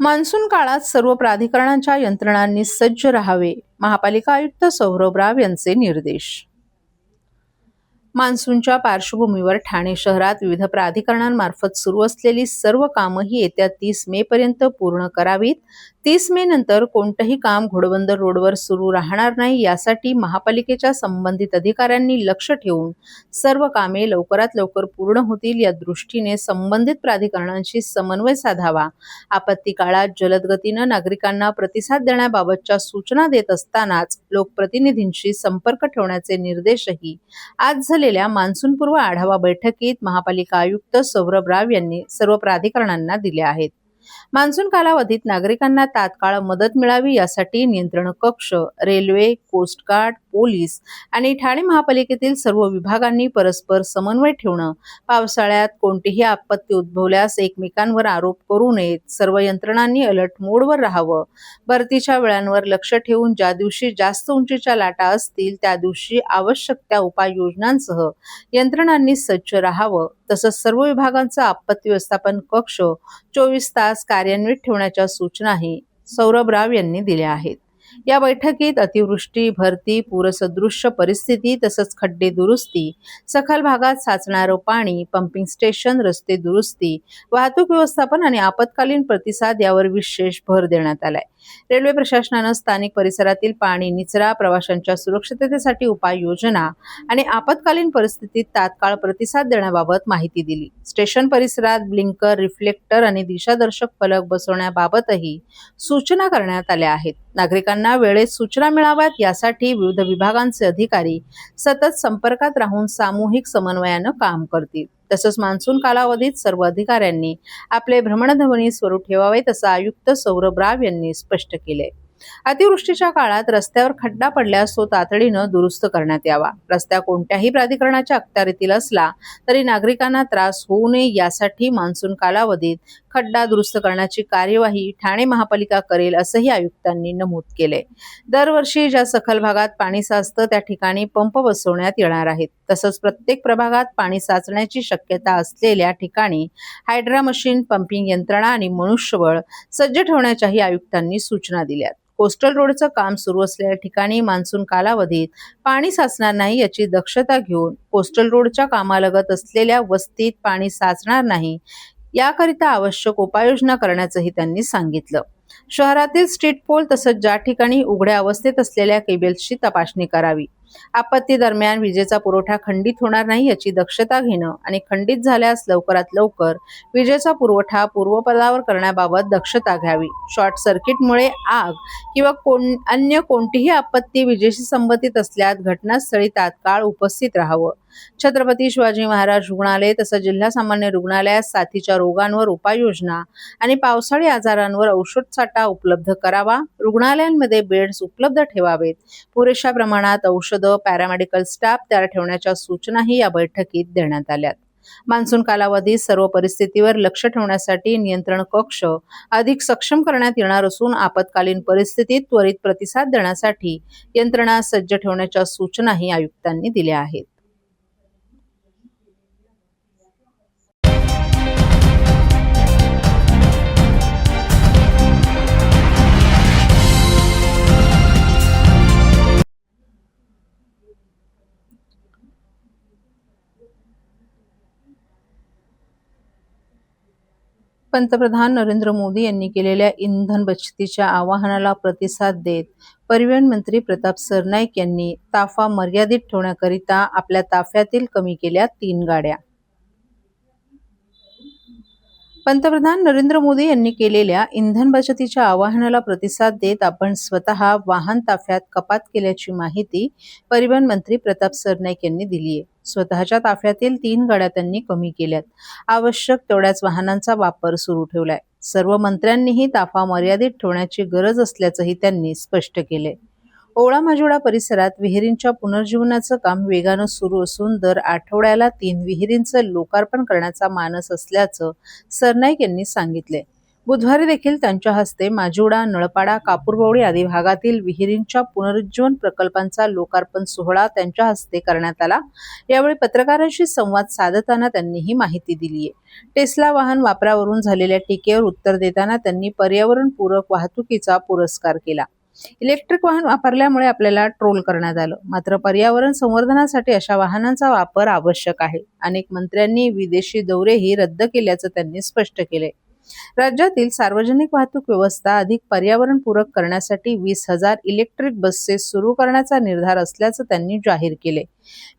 Monsoon काळात सर्व प्राधिकरणांच्या यंत्रणांनी सज्ज राहावे, महापालिका आयुक्त सौरभ राव यांचे निर्देश. मान्सूनच्या पार्श्वभूमीवर ठाणे शहरात विविध प्राधिकरणांमार्फत सुरू असलेली सर्व कामंही येत्या 30 मे पर्यंत पूर्ण करावीत. 30 मे नंतर कोणतंही काम घोडबंदर रोडवर सुरू राहणार नाही, यासाठी महापालिकेच्या संबंधित अधिकाऱ्यांनी लक्ष ठेवून सर्व कामे लवकरात लवकर पूर्ण होतील या दृष्टीने संबंधित प्राधिकरणांशी समन्वय साधावा. आपत्ती काळात जलद गतीनं नागरिकांना प्रतिसाद देण्याबाबतच्या सूचना देत असतानाच लोकप्रतिनिधींशी संपर्क ठेवण्याचे निर्देशही आज झालेल्या मान्सूनपूर्व आढावा बैठकीत महापालिका आयुक्त सौरभ राव यांनी सर्व प्राधिकरणांना दिले आहेत. मान्सून कालावधीत नागरिकांना तात्काळ मदत मिळावी यासाठी नियंत्रण कक्ष, रेल्वे, कोस्ट गार्ड, पोलीस आणि ठाणे महापालिकेतील सर्व विभागांनी परस्पर समन्वय ठेवणं, पावसाळ्यात कोणतीही आपत्ती उद्भवल्यास एकमेकांवर आरोप करू नयेत, सर्व यंत्रणांनी अलर्ट मोडवर राहावं, भरतीच्या वेळांवर लक्ष ठेवून ज्या दिवशी जास्त उंचीच्या लाटा असतील त्या दिवशी आवश्यक त्या उपाययोजनांसह यंत्रणांनी सज्ज राहावं, तसंच सर्व विभागांचा आपत्ती व्यवस्थापन कक्ष 24 तास कार्यान्वित ठेवण्याच्या सूचनाही सौरभ राव यांनी दिल्या आहेत. या बैठकीत अतिवृष्टी, भरती, पूरसदृश्य परिस्थिती तसंच खड्डे दुरुस्ती, सखल भागात साचणारं पाणी, पंपिंग स्टेशन, रस्ते दुरुस्ती, वाहतूक व्यवस्थापन आणि आपत्कालीन प्रतिसाद यावर विशेष भर देण्यात आलाय. रेल्वे प्रशासनानं स्थानिक परिसरातील पाणी निचरा, प्रवाशांच्या सुरक्षिततेसाठी उपाययोजना आणि आपत्कालीन परिस्थितीत तात्काळ प्रतिसाद देण्याबाबत माहिती दिली. स्टेशन परिसरात ब्लिंकर, रिफ्लेक्टर आणि दिशादर्शक फलक बसवण्याबाबतही सूचना करण्यात आल्या आहेत. नागरिकांना वेळेत सूचना मिळाव्यात यासाठी विविध विभागांचे अधिकारी सतत संपर्कात राहून सामूहिक समन्वयानं काम करतील. तसंच मान्सून कालावधीत सर्व अधिकाऱ्यांनी आपले भ्रमणध्वनी सुरू ठेवावेत असं आयुक्त सौरभ राव यांनी स्पष्ट केलंय. अतिवृष्टीच्या काळात रस्त्यावर खड्डा पडल्यास तो तातडीनं दुरुस्त करण्यात यावा. रस्ता कोणत्याही प्राधिकरणाच्या अखत्यारीतील असला तरी नागरिकांना त्रास होऊ नये यासाठी मान्सून कालावधीत खड्डा दुरुस्त करण्याची कार्यवाही ठाणे महापालिका करेल असंही आयुक्तांनी नमूद केलंय. दरवर्षी ज्या सखल भागात पाणी साचतं त्या ठिकाणी पंप बसवण्यात येणार आहेत. तसंच प्रत्येक प्रभागात पाणी साचण्याची शक्यता असलेल्या ठिकाणी हायड्रा मशीन, पंपिंग यंत्रणा आणि मनुष्यबळ सज्ज ठेवण्याच्याही आयुक्तांनी सूचना दिल्यात. कोस्टल रोडचं काम सुरू असलेल्या ठिकाणी मान्सून कालावधीत पाणी साचणार नाही याची दक्षता घेऊन कोस्टल रोडच्या कामालगत असलेल्या वस्तीत पाणी साचणार नाही याकरिता आवश्यक उपाययोजना करण्याचंही त्यांनी सांगितलं. शहरातील स्ट्रीट पोल तसंच ज्या ठिकाणी उघड्या अवस्थेत असलेल्या केबल्सची तपासणी करावी. आपत्ती दरम्यान विजेचा पुरवठा खंडित होणार नाही याची दक्षता घेणं आणि खंडित झाल्यास लवकरात लवकर विजेचा पुरवठा पूर्वपदावर करण्याबाबत दक्षता घ्यावी. शॉर्ट सर्किटमुळे आग किंवा अन्य कोणतीही आपत्ती विजेशी संबंधित असल्यास घटनास्थळी तात्काळ उपस्थित राहावं. छत्रपती शिवाजी महाराज रुग्णालय तसंच जिल्हा सामान्य रुग्णालयात साथीच्या रोगांवर उपाययोजना आणि पावसाळी आजारांवर औषधसाठा उपलब्ध करावा. रुग्णालयांमध्ये बेड्स उपलब्ध ठेवावेत. पुरेशा प्रमाणात औषधं, पॅरामेडिकल स्टाफ तयार ठेवण्याच्या सूचनाही या बैठकीत देण्यात आल्यात. मान्सून कालावधीत सर्व परिस्थितीवर लक्ष ठेवण्यासाठी नियंत्रण कक्ष अधिक सक्षम करण्यात येणार असून आपत्कालीन परिस्थितीत त्वरित प्रतिसाद देण्यासाठी यंत्रणा सज्ज ठेवण्याच्या सूचनाही आयुक्तांनी दिल्या आहेत. पंतप्रधान नरेंद्र मोदी यांनी केलेल्या इंधन बचतीच्या आवाहनाला प्रतिसाद देत परिवहन मंत्री प्रताप सरनाईक यांनी ताफा मर्यादित ठेवण्याकरिता आपल्या ताफ्यातील कमी केल्या 3 गाड्या. पंतप्रधान नरेंद्र मोदी यांनी केलेल्या इंधन बचतीच्या आवाहनाला प्रतिसाद देत आपण स्वतः वाहन ताफ्यात कपात केल्याची माहिती परिवहन मंत्री प्रताप सरनाईक यांनी दिली आहे. स्वतःच्या ताफ्यातील 3 गाड्या त्यांनी कमी केल्यात. आवश्यक तेवढ्याच वाहनांचा वापर सुरू ठेवलाय. सर्व मंत्र्यांनीही ताफा मर्यादित ठेवण्याची गरज असल्याचंही त्यांनी स्पष्ट केलंय. ओवळा माजिवडा परिसरात विहिरींच्या पुनर्जीवनाचं काम वेगानं सुरू असून दर आठवड्याला 3 विहिरींचं लोकार्पण करण्याचा मानस असल्याचं सरनाईक यांनी सांगितलंय. बुधवारी देखील त्यांच्या हस्ते माजिवडा, नळपाडा, कापूरबावडी आदी भागातील विहिरींच्या पुनरुज्जीवन प्रकल्पांचा लोकार्पण सोहळा त्यांच्या हस्ते करण्यात आला। यावेळी पत्रकारांशी संवाद साधताना त्यांनी ही माहिती दिली आहे। टेस्ला वाहन वापरावरून झालेल्या टीकेवर उत्तर देताना त्यांनी पर्यावरणपूरक वाहतुकीचा पुरस्कार केला। इलेक्ट्रिक वाहन वापरल्यामुळे आपल्याला ट्रोल करण्यात आलं, मात्र पर्यावरण संवर्धनासाठी अशा वाहनांचा वापर आवश्यक आहे। अनेक मंत्र्यांनी विदेशी दौरेही रद्द केल्याचं त्यांनी स्पष्ट केले। राज्यातील सार्वजनिक वाहतूक व्यवस्था अधिक पर्यावरणपूरक करण्यासाठी 20,000 इलेक्ट्रिक बसेस सुरू करण्याचा निर्धार असल्याचं त्यांनी जाहीर केले।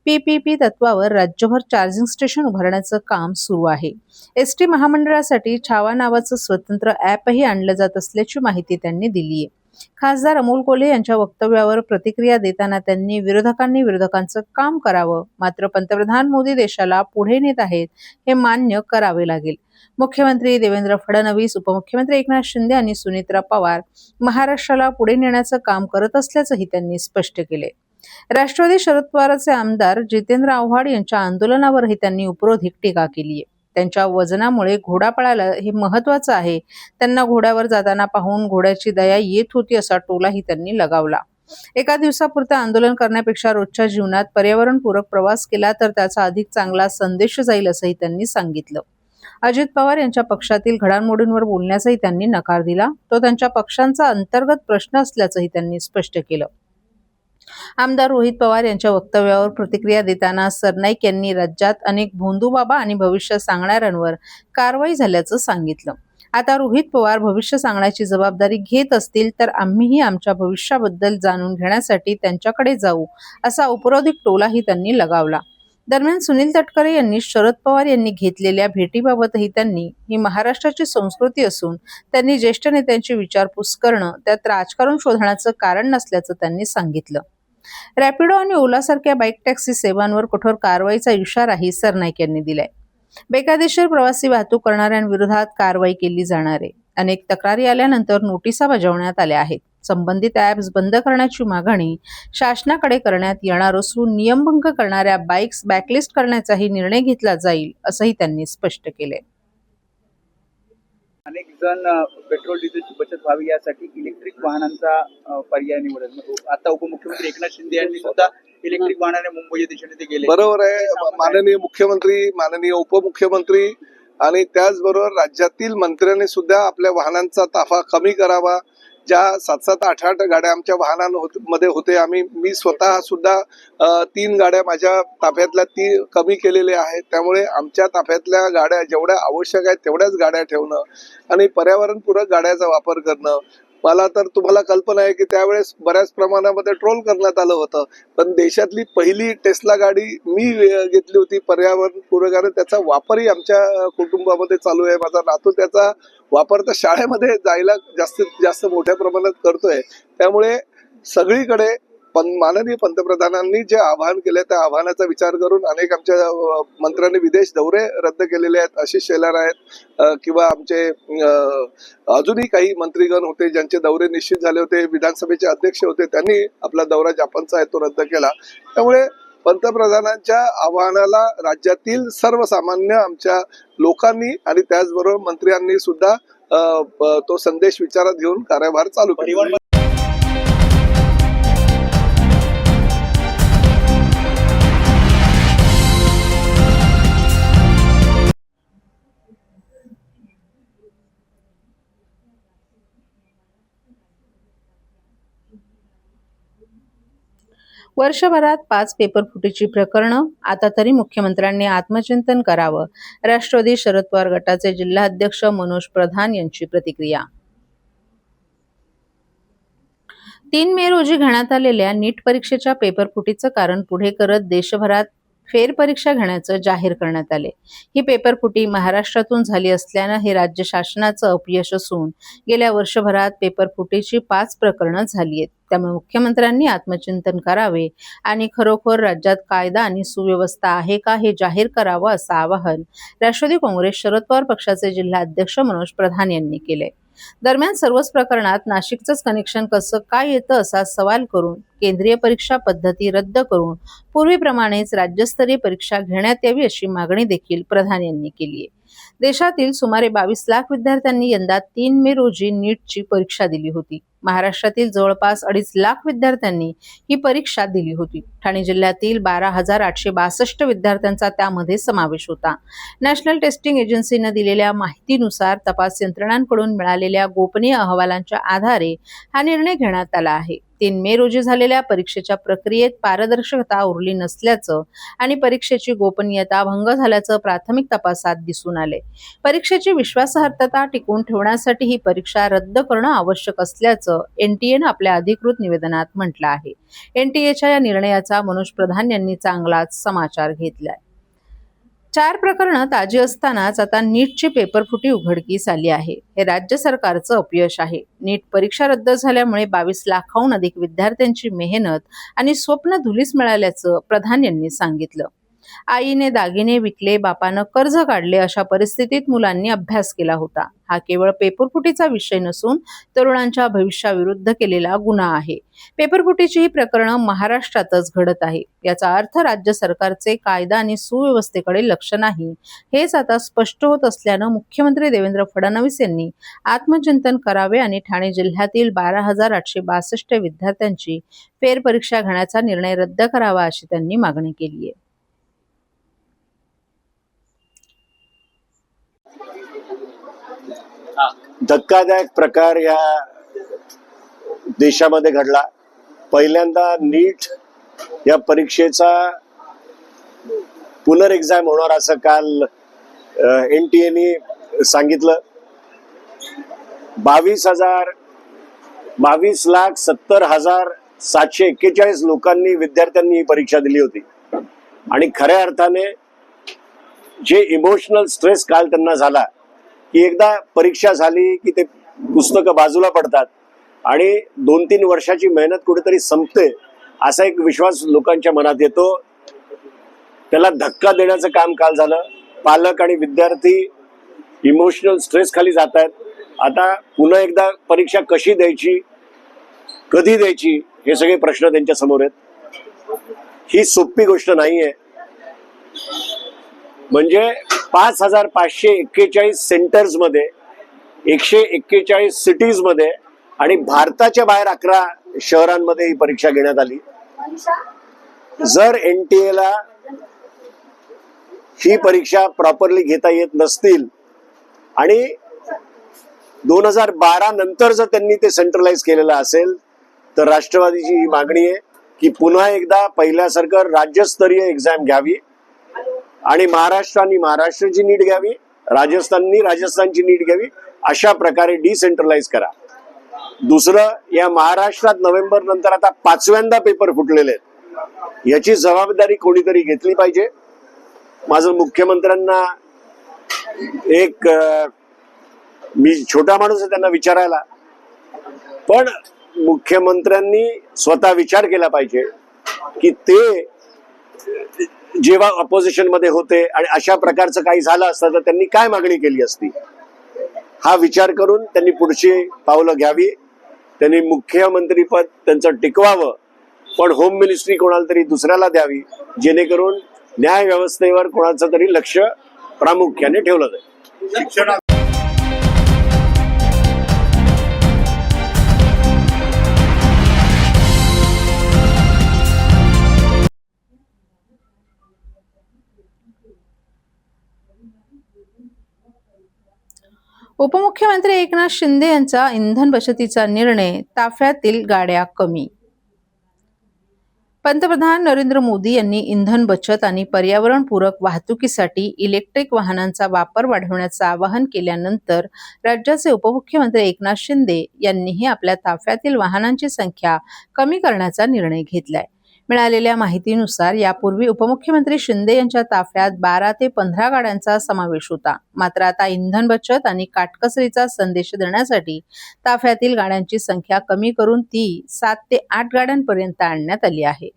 पीपीपी तत्वावर राज्यभर चार्जिंग स्टेशन उभारण्याचं काम सुरू आहे। एसटी महामंडळासाठी छावा नावाचं स्वतंत्र ॲपही आणलं जात असल्याची माहिती त्यांनी दिली आहे। खासदार अमोल कोल्हे यांच्या वक्तव्यावर प्रतिक्रिया देताना त्यांनी विरोधकांनी विरोधकांचं काम करावं, मात्र पंतप्रधान मोदी देशाला पुढे नेत आहेत हे मान्य करावे लागेल। मुख्यमंत्री देवेंद्र फडणवीस, उपमुख्यमंत्री एकनाथ शिंदे आणि सुनेत्रा पवार महाराष्ट्राला पुढे नेण्याचं काम करत असल्याचंही त्यांनी स्पष्ट केले। राष्ट्रवादी शरद पवारचे आमदार जितेंद्र आव्हाड यांच्या आंदोलनावरही त्यांनी उपरोधिक टीका केली आहे। त्यांच्या वजनामुळे घोडा पळाला हे महत्वाचं आहे, त्यांना घोड्यावर जाताना पाहून घोड्याची दया येत होती असा टोलाही त्यांनी लगावला। एका दिवसापुरतं आंदोलन करण्यापेक्षा रोजच्या जीवनात पर्यावरणपूरक प्रवास केला तर त्याचा अधिक चांगला संदेश जाईल असंही त्यांनी सांगितलं। अजित पवार यांच्या पक्षातील घडामोडींवर बोलण्याचाही त्यांनी नकार दिला, तो त्यांच्या पक्षांचा अंतर्गत प्रश्न असल्याचंही त्यांनी स्पष्ट केलं। आमदार रोहित पवार यांच्या वक्तव्यावर प्रतिक्रिया देताना सरनाईक यांनी राज्यात अनेक भोंदूबाबा आणि भविष्य सांगणाऱ्यांवर कारवाई झाल्याचं सांगितलं। आता रोहित पवार भविष्य सांगण्याची जबाबदारी घेत असतील तर आम्हीही आमच्या भविष्याबद्दल जाणून घेण्यासाठी त्यांच्याकडे जाऊ, असा उपरोधिक टोलाही त्यांनी लगावला। दरम्यान सुनील तटकरे यांनी शरद पवार यांनी घेतलेल्या भेटीबाबतही त्यांनी ही महाराष्ट्राची संस्कृती असून त्यांनी ज्येष्ठ नेत्यांची विचारपूस करणं त्यात राजकारण शोधण्याचं कारण नसल्याचं त्यांनी सांगितलं। रॅपिडो आणि ओलासारख्या बाईक टॅक्सी सेवांवर कठोर कारवाईचा इशाराही सरनाईक यांनी दिलाय। बेकायदेशीर प्रवासी वाहतूक करणाऱ्यांविरोधात कारवाई केली जाणार आहे। अनेक तक्रारी आल्यानंतर नोटिसा बजावण्यात आल्या आहेत। संबंधित ॲप्स बंद करण्याची मागणी शासनाकडे करण्यात येणार असून नियमभंग करणाऱ्या बाईक्स बॅकलिस्ट करण्याचाही निर्णय घेतला जाईल, असंही त्यांनी स्पष्ट केले। अनेक जण पेट्रोल डिझेलची बचत व्हावी यासाठी इलेक्ट्रिक वाहनांचा पर्याय निवडत। आता उपमुख्यमंत्री एकनाथ शिंदे यांनी सुद्धा इलेक्ट्रिक वाहनाने मुंबईच्या दिशेने ते गेले। बरोबर आहे। माननीय मुख्यमंत्री, माननीय उपमुख्यमंत्री आणि त्याचबरोबर राज्यातील मंत्र्यांनी सुद्धा आपल्या वाहनांचा ताफा कमी करावा। ज्या 7-7, 8-8 गाड्या आमच्या वाहनांमध्ये होते, मी स्वतः सुद्धा 3 गाड्या माझ्या ताफ्यातल्या कमी केलेल्या आहेत। त्यामुळे आमच्या ताफ्यातल्या गाड्या जेवढ्या आवश्यक आहेत तेवढ्याच गाड्या ठेवणं आणि पर्यावरणपूरक गाड्याचा वापर करणं। मला तर तुम्हाला कल्पना आहे की त्यावेळेस बऱ्याच प्रमाणामध्ये ट्रोल करण्यात आलं होतं, पण देशातली पहिली टेस्ला गाडी मी घेतली होती पर्यावरणपूरक, आणि त्याचा वापरही आमच्या कुटुंबामध्ये चालू आहे। माझा नातू त्याचा वापर तर शाळेमध्ये जायला जास्तीत जास्त मोठ्या प्रमाणात करतोय। त्यामुळे सगळीकडे माननीय पंतप्रधानांनी जे आवाहन केले त्या आव्हानाचा विचार करून अनेक आमच्या मंत्र्यांनी विदेश दौरे रद्द केलेले आहेत। आशिष शेलार आहेत किंवा आमचे अजूनही काही मंत्रीगण होते ज्यांचे दौरे निश्चित झाले होते, विधानसभेचे अध्यक्ष होते, त्यांनी आपला दौरा जपानचा आहे तो रद्द केला। त्यामुळे पंतप्रधानांच्या आवाहनाला राज्यातील सर्वसामान्य आमच्या लोकांनी आणि त्याचबरोबर मंत्र्यांनी सुद्धा तो संदेश विचारात घेऊन कार्यभार चालू केला। वर्षभरात 5 पेपरफुटीची प्रकरणं, आता तरी मुख्यमंत्र्यांनी आत्मचिंतन करावं, राष्ट्रवादी शरद पवार गटाचे जिल्हाध्यक्ष मनोज प्रधान यांची प्रतिक्रिया। 3 मे रोजी घेण्यात आलेल्या नीट परीक्षेच्या पेपरफुटीचं कारण पुढे करत देशभरात फेरपरीक्षा घेण्याचं जाहीर करण्यात आले। ही पेपरफुटी महाराष्ट्रातून झाली असल्यानं हे राज्य शासनाचं अपयश असून गेल्या वर्षभरात पेपरफुटीची 5 प्रकरणं झाली आहेत। त्यामुळे मुख्यमंत्र्यांनी आत्मचिंतन करावे आणि खरोखर राज्यात कायदा आणि सुव्यवस्था आहे का हे जाहीर करावं, असं आवाहन राष्ट्रवादी काँग्रेस शरद पवार पक्षाचे जिल्हाध्यक्ष मनोज प्रधान यांनी केले। दरम्यान सर्वच प्रकरणात नाशिकचंच कनेक्शन कसं काय येतं असा सवाल करून केंद्रीय परीक्षा पद्धती रद्द करून पूर्वीप्रमाणेच राज्यस्तरीय परीक्षा घेण्यात यावी अशी मागणी देखील प्रधान यांनी केली आहे। देशातील सुमारे 22 लाख विद्यार्थ्यांनी यंदा 3 मे रोजी नीटची परीक्षा दिली होती. महाराष्ट्रातील जवळपास 2.5 लाख विद्यार्थ्यांनी ही परीक्षा दिली होती. ठाणे जिल्ह्यातील 12,862 विद्यार्थ्यांचा त्यामध्ये समावेश होता. नॅशनल टेस्टिंग एजन्सीने दिलेल्या माहितीनुसार तपास यंत्रणांकडून मिळालेल्या गोपनीय अहवालांच्या आधारे हा निर्णय घेण्यात आला आहे. 3 मे रोजी झालेल्या परीक्षेच्या प्रक्रियेत पारदर्शकता उरली नसल्याचं आणि परीक्षेची गोपनीयता भंग झाल्याचं प्राथमिक तपासात दिसून आले. परीक्षेची विश्वासार्हता टिकवून ठेवण्यासाठी ही परीक्षा रद्द करणं आवश्यक असल्याचं एनटीएनं आपल्या अधिकृत निवेदनात म्हटलं आहे. एनटीएच्या या निर्णयाचा मनोज प्रधान यांनी चांगलाच समाचार घेतलाय. 4 प्रकरणं ताजी असतानाच आता नीटची पेपरफुटी उघडकीस आली आहे. हे राज्य सरकारचं अपयश आहे. नीट परीक्षा रद्द झाल्यामुळे 22 लाखाहून अधिक विद्यार्थ्यांची मेहनत आणि स्वप्न धुलीस मिळाल्याचं प्रधान यांनी सांगितलं. आईने दागिने विकले, बापानं कर्ज काढले, अशा परिस्थितीत मुलांनी अभ्यास केला होता. हा केवळ पेपरफुटीचा विषय नसून तरुणांच्या भविष्याविरुद्ध केलेला गुन्हा आहे. पेपरफुटीची ही प्रकरणं महाराष्ट्रातच घडत आहे. याचा अर्थ राज्य सरकारचे कायदा आणि सुव्यवस्थेकडे लक्ष नाही, हेच आता स्पष्ट होत असल्यानं मुख्यमंत्री देवेंद्र फडणवीस यांनी आत्मचिंतन करावे आणि ठाणे जिल्ह्यातील 12,862 विद्यार्थ्यांची फेरपरीक्षा घेण्याचा निर्णय रद्द करावा, अशी त्यांनी मागणी केली आहे. धक्कादायक प्रकार या देशामध्ये घडला. पहिल्यांदा नीट या परीक्षेचा पुनर्एक्झाम होणार असं काल एनटीएने सांगितलं. 22,70,741 लोकांनी विद्यार्थ्यांनी ही परीक्षा दिली होती आणि खऱ्या अर्थाने जे इमोशनल स्ट्रेस काल त्यांना झाला की एकदा परीक्षा झाली की ते पुस्तकं बाजूला पडतात आणि 2-3 वर्षाची मेहनत कुठेतरी संपते असा एक विश्वास लोकांच्या मनात येतो. त्याला धक्का देण्याचं काम काल झालं. पालक आणि विद्यार्थी इमोशनल स्ट्रेस खाली जात आहेत. आता पुन्हा एकदा परीक्षा कशी द्यायची, कधी द्यायची, हे सगळे प्रश्न त्यांच्या समोर आहेत. ही सोपी गोष्ट नाहीये. म्हणजे 5,541 सेंटर्स मध्ये 141 सिटीज मध्ये आणि भारताच्या बाहेर 11 शहरांमध्ये ही परीक्षा घेण्यात आली. जर एनटीएला ही परीक्षा प्रॉपरली घेता येत नसतील आणि 2012 नंतर जर त्यांनी ते सेंट्रलाइज केलेलं असेल तर राष्ट्रवादीची ही मागणी आहे की पुन्हा एकदा पहिल्यासारखं राज्यस्तरीय एक्झाम घ्यावी आणि महाराष्ट्राने महाराष्ट्राची नीट घ्यावी, राजस्थाननी राजस्थानची नीट घ्यावी, अशा प्रकारे डिसेंट्रलाइज करा. दुसरं, या महाराष्ट्रात नोव्हेंबर नंतर आता 5व्यांदा पेपर फुटलेले आहेत. याची जबाबदारी कोणीतरी घेतली पाहिजे. माझं मुख्यमंत्र्यांना एक मी छोटा माणूस आहे त्यांना विचारायला, पण मुख्यमंत्र्यांनी स्वतः विचार केला पाहिजे की ते जेव्हा ऑपोजिशन मध्ये होते आणि अशा प्रकारचं काही झालं असतं तर त्यांनी काय मागणी केली असती. हा विचार करून त्यांनी पुढची पावलं घ्यावी. त्यांनी मुख्यमंत्रीपद त्यांचं टिकवावं, पण होम मिनिस्ट्री कोणाला तरी दुसऱ्याला द्यावी, जेणेकरून न्याय व्यवस्थेवर कोणाचं तरी लक्ष प्रामुख्याने ठेवलं जाईल. उपमुख्यमंत्री एकनाथ शिंदे यांचा इंधन बचतीचा निर्णय, ताफ्यातील गाड्या कमी. पंतप्रधान नरेंद्र मोदी यांनी इंधन बचत आणि पर्यावरणपूरक वाहतुकीसाठी इलेक्ट्रिक वाहनांचा वापर वाढवण्याचं आवाहन केल्यानंतर राज्याचे उपमुख्यमंत्री एकनाथ शिंदे यांनीही आपल्या ताफ्यातील वाहनांची संख्या कमी करण्याचा निर्णय घेतलाय. मिळालेल्या माहितीनुसार यापूर्वी उपमुख्यमंत्री शिंदे यांच्या ताफ्यात 12 ते 15 गाड्यांचा समावेश होता. मात्र आता इंधन बचत आणि काटकसरीचा संदेश देण्यासाठी ताफ्यातील गाड्यांची संख्या कमी करून ती 7 ते 8 गाड्यांपर्यंत आणण्यात आली आहे.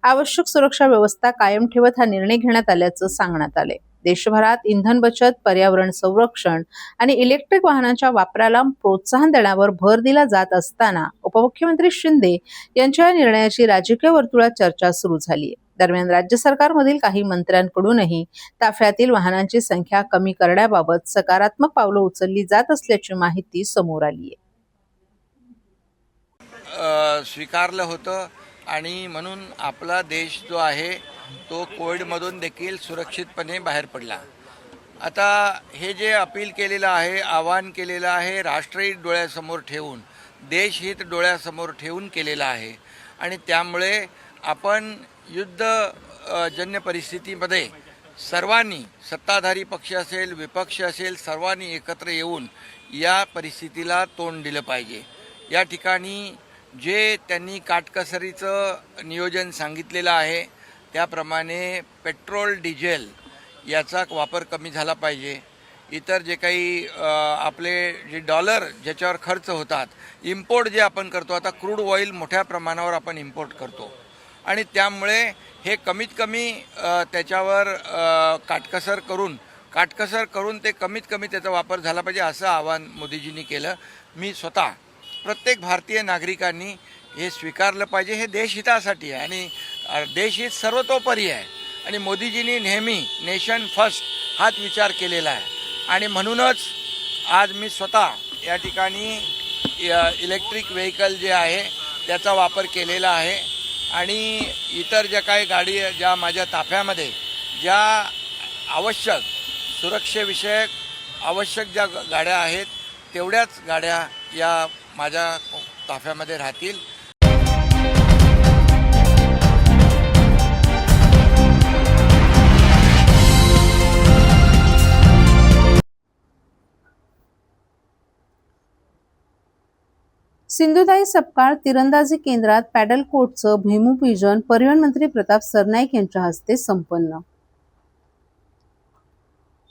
आवश्यक सुरक्षा व्यवस्था कायम ठेवत हा निर्णय घेण्यात आल्याचं सांगण्यात आले. देशभरात इंधन बचत, पर्यावरण संरक्षण आणि इलेक्ट्रिक वाहनांच्या वापराला प्रोत्साहन देण्यावर भर दिला जात असताना उपमुख्यमंत्री शिंदे यांच्या निर्णयाची राजकीय वर्तुळात चर्चा सुरू झाली आहे. दरम्यान राज्य सरकारमधील काही मंत्र्यांकडूनही ताफ्यातील वाहनांची संख्या कमी करण्याबाबत सकारात्मक पावलं उचलली जात असल्याची माहिती समोर आली आहे. स्वीकारलं होतं आणि म्हणून आपला देश जो आहे तो कोविडमधून देखील सुरक्षितपणे बाहेर पडला. आता हे जे अपील केलेलं आहे, आवाहन केलेलं आहे, राष्ट्रहित डोळ्यासमोर ठेवून, देशहित डोळ्यासमोर ठेवून केलेलं आहे आणि त्यामुळे आपण युद्धजन्य परिस्थितीमध्ये सर्वांनी, सत्ताधारी पक्ष असेल, विपक्ष असेल, सर्वांनी एकत्र येऊन या परिस्थितीला तोंड दिलं पाहिजे. या ठिकाणी जे त्यांनी काटकसरीचं नियोजन सांगितलेलं आहे त्याप्रमाणे पेट्रोल, डिझेल याचा वापर कमी झाला पाहिजे. इतर जे काही आपले जे डॉलर ज्याच्यावर खर्च होतात, इम्पोर्ट जे आपण करतो, आता क्रूड ऑइल मोठ्या प्रमाणावर आपण इम्पोर्ट करतो आणि त्यामुळे हे कमीत कमी त्याच्यावर काटकसर करून ते कमीत कमी त्याचा वापर झाला पाहिजे असं आवाहन मोदीजींनी केलं. मी स्वतः प्रत्येक भारतीय नागरिकांनी हे स्वीकारलं पाहिजे. हे देशहितासाठी आहे आणि देशहित सर्वतोपरी आहे आणि मोदीजींनी नेहमी नेशन फर्स्ट हाच विचार केलेला आहे आणि म्हणूनच आज मी स्वतः या ठिकाणी इलेक्ट्रिक व्हेकल जे आहे त्याचा वापर केलेला आहे आणि इतर ज्या काही गाडी ज्या माझ्या ताफ्यामध्ये ज्या आवश्यक सुरक्षेविषयक आवश्यक ज्या गाड्या आहेत तेवढ्याच गाड्या या माझ्या ताफ्यामध्ये राहतील. सिंधुताई सपकाळ तिरंदाजी केंद्रात पॅडल कोर्टचं भूमिपूजन परिवहन मंत्री प्रताप सरनाईक यांच्या हस्ते संपन्न.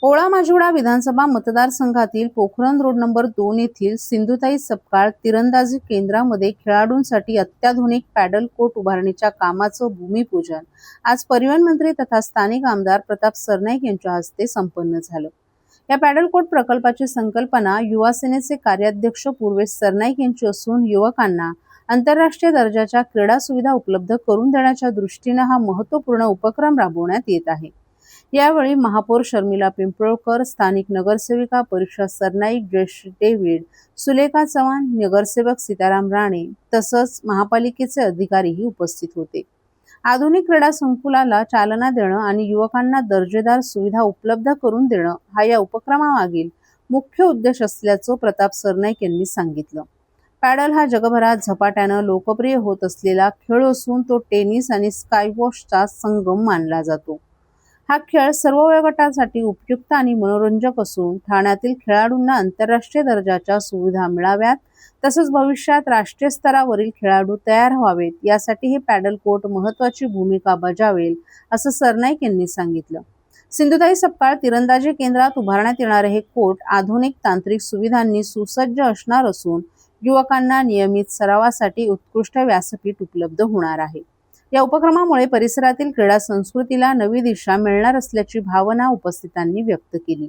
ओळा माजिवडा विधानसभा मतदारसंघातील पोखरण रोड नंबर 2 येथील सिंधुताई सपकाळ तिरंदाजी केंद्रामध्ये खेळाडूंसाठी अत्याधुनिक पॅडल कोर्ट उभारणीच्या कामाचं भूमिपूजन आज परिवहन मंत्री तथा स्थानिक आमदार प्रताप सरनाईक यांच्या हस्ते संपन्न झालं. या पॅडल कोर्ट प्रकल्पाची संकल्पना युवा सेनेचे कार्याध्यक्ष पूर्वेश सरनाईक यांची असून युवकांना आंतरराष्ट्रीय दर्जाच्या क्रीडा सुविधा उपलब्ध करून देण्याच्या दृष्टीने हा महत्त्वपूर्ण उपक्रम राबवण्यात येत आहे. यावेळी महापौर शर्मिला पिंपळकर, स्थानिक नगरसेविका परीक्षा सरनाईक, जयश्री डेव्हिड, सुलेखा चव्हाण, नगरसेवक सीताराम राणे तसंच महापालिकेचे अधिकारीही उपस्थित होते. आधुनिक क्रीडा संकुलाला चालना देणं आणि युवकांना दर्जेदार सुविधा उपलब्ध करून देणं हा या उपक्रमामागील मुख्य उद्देश असल्याचं प्रताप सरनाईक यांनी सांगितलं. पॅडल हा जगभरात झपाट्यानं लोकप्रिय होत असलेला खेळ असून तो टेनिस आणि स्कायवॉशचा संगम मानला जातो. हा खेळ सर्व वयोगटासाठी उपयुक्त आणि मनोरंजक असून ठाण्यातील खेळाडूंना आंतरराष्ट्रीय दर्जाच्या सुविधा मिळाव्यात तसंच भविष्यात राष्ट्रीय स्तरावरील खेळाडू तयार व्हावेत यासाठी हे पॅडल कोर्ट महत्त्वाची भूमिका बजावेल असं सरनाईक यांनी सांगितलं. सिंधुताई सपकाळ तिरंदाजी केंद्रात उभारण्यात येणारे हे कोर्ट आधुनिक तांत्रिक सुविधांनी सुसज्ज असणार असून युवकांना नियमित सरावासाठी उत्कृष्ट व्यासपीठ उपलब्ध होणार आहे. या उपक्रमामुळे परिसरातील क्रीडा संस्कृतीला नवी दिशा मिळणार असल्याची भावना उपस्थितांनी व्यक्त केली.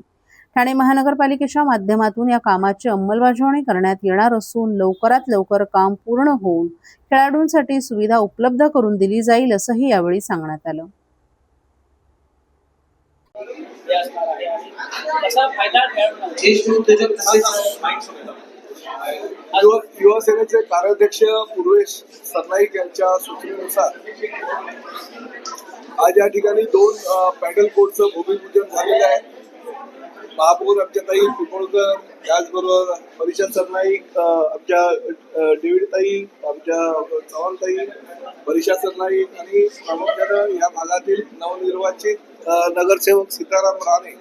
ठाणे महानगरपालिकेच्या माध्यमातून या कामाची अंमलबजावणी करण्यात येणार असून लवकरात लवकर काम पूर्ण होऊन खेळाडूंसाठी सुविधा उपलब्ध करून दिली जाईल असंही यावेळी सांगण्यात आलं. युवा सेनेचे कार्याध्यक्ष पूर्वेश सरनाईक यांच्या सूचनेनुसार आज या ठिकाणी 2 पॅडल कोर्टचं भूमिपूजन झालेलं आहे. महापौर आमच्या ताई पिंपळकर, त्याचबरोबर परीक्षा सरनाईक, आमच्या डेव्हिडताई, आमच्या चव्हाणताई, परीक्षा सरनाईक आणि प्रामुख्यानं या भागातील नवनिर्वाचित नगरसेवक सीताराम राणे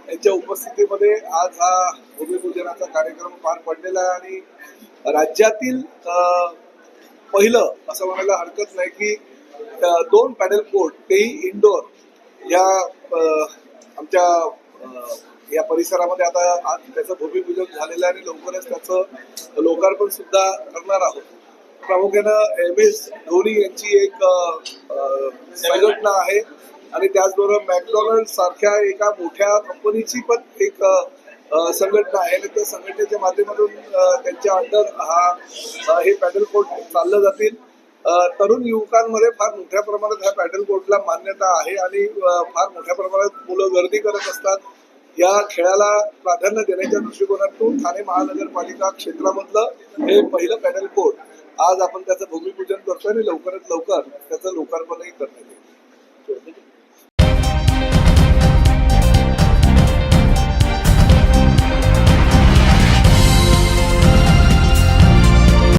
यांच्या उपस्थितीमध्ये आज हा भूमिपूजनाचा कार्यक्रम पार पडलेला आहे आणि राज्यातील पहिलं असं म्हणायला हरकत नाही की 2 पॅडल कोर्ट तेही इंडोर या आमच्या या परिसरामध्ये आता आज त्याचं भूमिपूजन झालेलं आहे आणि लवकरच त्याचं लोकार्पण सुद्धा करणार आहोत. प्रामुख्यानं MS धोनी यांची एक संघटना आहे आणि त्याचबरोबर मॅकडॉनल्ड सारख्या एका मोठ्या कंपनीची पण एक संघटना आहे आणि त्या संघटनेच्या माध्यमातून त्यांच्या अंडर हे पॅडल कोर्ट चाललं जातील. तरुण युवकांमध्ये फार मोठ्या प्रमाणात ह्या पॅडल बोर्डला मान्यता आहे आणि फार मोठ्या प्रमाणात मुलं गर्दी करत असतात. या खेळाला प्राधान्य देण्याच्या दृष्टिकोनातून ठाणे महानगरपालिका क्षेत्रामधलं हे पहिलं पॅडल बोर्ड आज आपण त्याचं भूमिपूजन करतोय आणि लवकरात लवकर त्याचं लोकार्पणही करण्यात येईल.